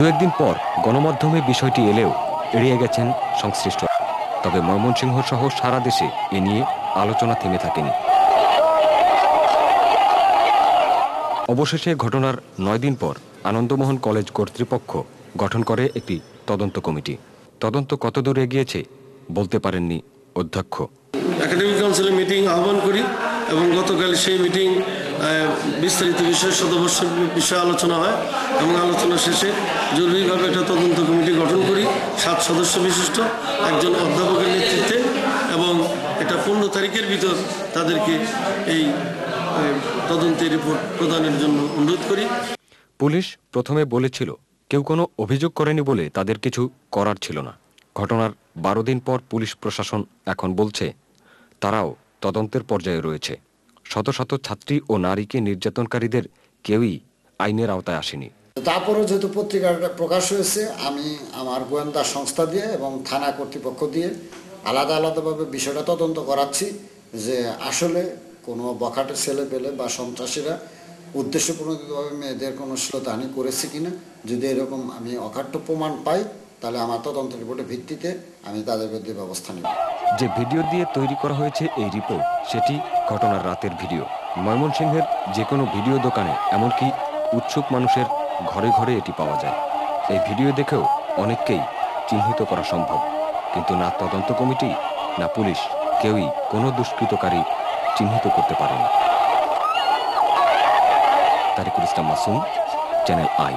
দু-একদিন পর গণমাধ্যমে বিষয়টি এলেও এড়িয়ে গেছেন সংশ্লিষ্ট। তবে ময়মনসিংহ সহ সারা দেশে এ নিয়ে আলোচনা থেমে থাকেনি। অবশেষে ঘটনার ৯ দিন পর আনন্দমোহন কলেজ কর্তৃপক্ষ গঠন করে একটি তদন্ত কমিটি। তদন্ত কতদূর এগিয়েছে বলতে পারেননি অধ্যক্ষ। একাডেমিক কাউন্সিলের মিটিং আহ্বান করি এবং গতকাল সেই মিটিং বিস্তারিত বিষয়ে শতবর্ষের বিষয়ে আলোচনা হয় এবং আলোচনা শেষে জরুরিভাবে একটা তদন্ত কমিটি গঠন করি 7 সদস্য বিশিষ্ট একজন অধ্যাপকের নেতৃত্বে, এবং এটা 15 তারিখের ভিতর তাদেরকে এই তদন্তের রিপোর্ট প্রদানের জন্য অনুরোধ করি। পুলিশ প্রথমে বলেছিল কেউ কোনো অভিযোগ করেনি বলে তাদের কিছু করার ছিল না। ঘটনার 12 দিন পর পুলিশ প্রশাসন এখন বলছে তারাও তদন্তের পর্যায়ে রয়েছে। শত শত ছাত্রী ও নারীকে নির্যাতনকারীদের কেউই আইনের আওতায় আসেনি। তারপরে যেহেতু পত্রিকাটা প্রকাশ হয়েছে, আমি আমার গোয়েন্দা সংস্থা দিয়ে এবং থানা কর্তৃপক্ষ দিয়ে আলাদা আলাদাভাবে বিষয়টা তদন্ত করাচ্ছি যে আসলে কোনো বখাটে ছেলে পেলে বা সন্ত্রাসীরা উদ্দেশ্যপ্রণোদিতভাবে মেয়েদের কোনো শ্লীলতাহানি করেছে কিনা। যদি এরকম আমি অকাট্য প্রমাণ পাই তাহলে আমার তদন্ত রিপোর্টের ভিত্তিতে আমি তাদের বিরুদ্ধে ব্যবস্থা নেব। যে ভিডিও দিয়ে তৈরি করা হয়েছে এই রিপোর্ট, সেটি ঘটনার রাতের ভিডিও। ময়মনসিংহের যে কোনো ভিডিও দোকানে, এমনকি উৎসুক মানুষের ঘরে ঘরে এটি পাওয়া যায়। এই ভিডিও দেখেও অনেককেই চিহ্নিত করা সম্ভব, কিন্তু না তদন্ত কমিটি না পুলিশ কেউই কোনো দুষ্কৃতকারী চিহ্নিত করতে পারেনি। তারিকুল ইসলাম মাসুম, চ্যানেল আই।